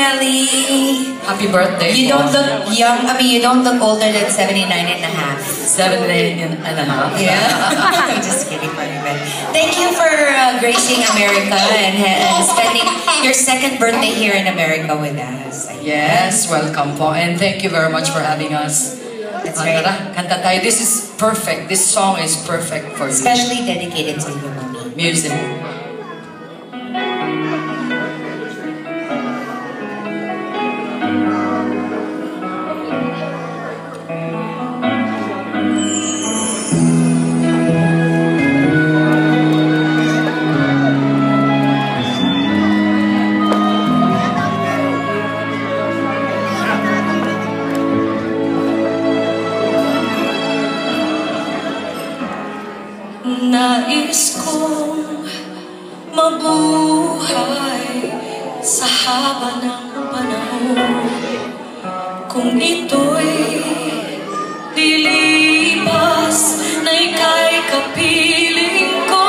Nelly. Happy birthday. You don't look young. I mean, you don't look older than 79 and a half. 79 and a half. Yeah. I'm just kidding, Maribel. Thank you for gracing America and spending your second birthday here in America with us. Yes, welcome po. And thank you very much for having us. That's right. Kanta tayo. This is perfect. This song is perfect for you. Especially dedicated to you, Mommy. Music. Nais kong mabuhay sa haba ng panahon. Kung ito'y lilipas na ika'y kapiling ko,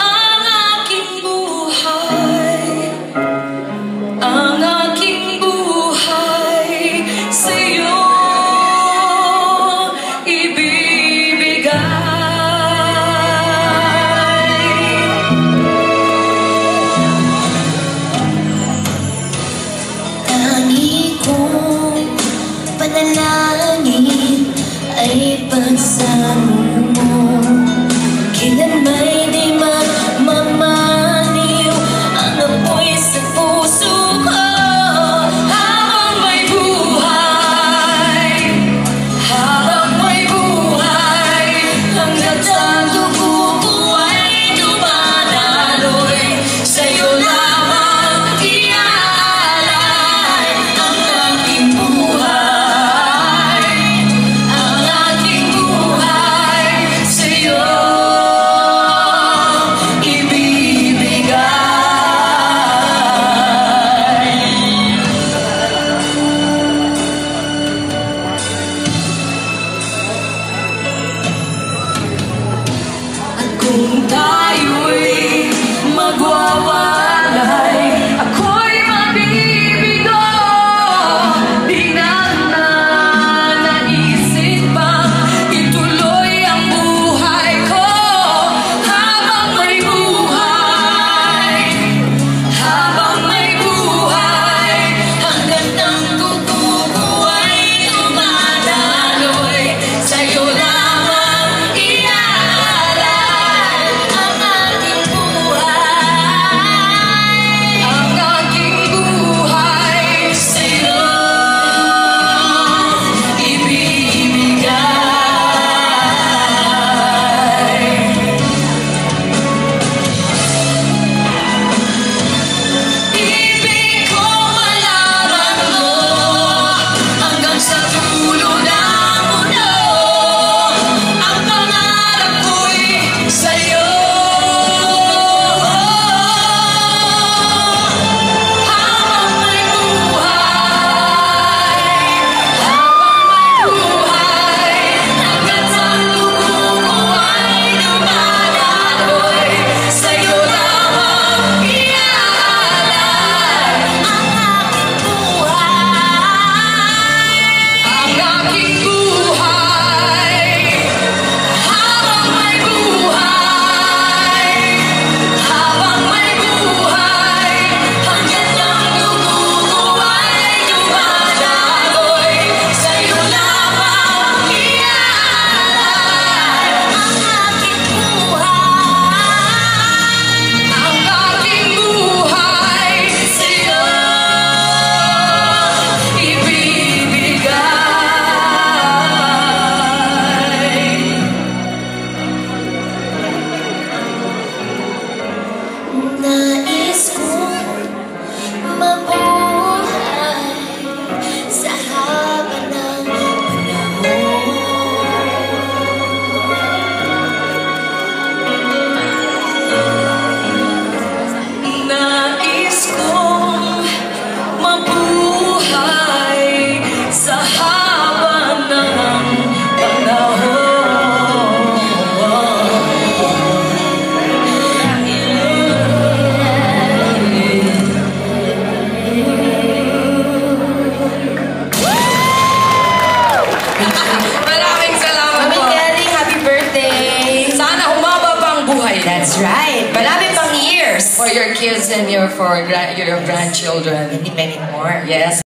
ang aking buhay sa'yo ibibigay. Panalangin ay pagsamo mo, kailanmay di mamamaniw ang apoy sa puso ko. Habang may buhay, hanggat ang dugo ko ay dumadaloy, sa'yo lamang iaalay ang aking buhay. Kung tayo'y magwawalay, ako'y mabibigo. Di na naisip pang ituloy ang buhay ko. Habang may buhay, hanggang ang dugo ko ay dumadaloy, sa'yo lamang iaalay ang aking buhay. For your kids and your grandchildren. Many, many more. Yes.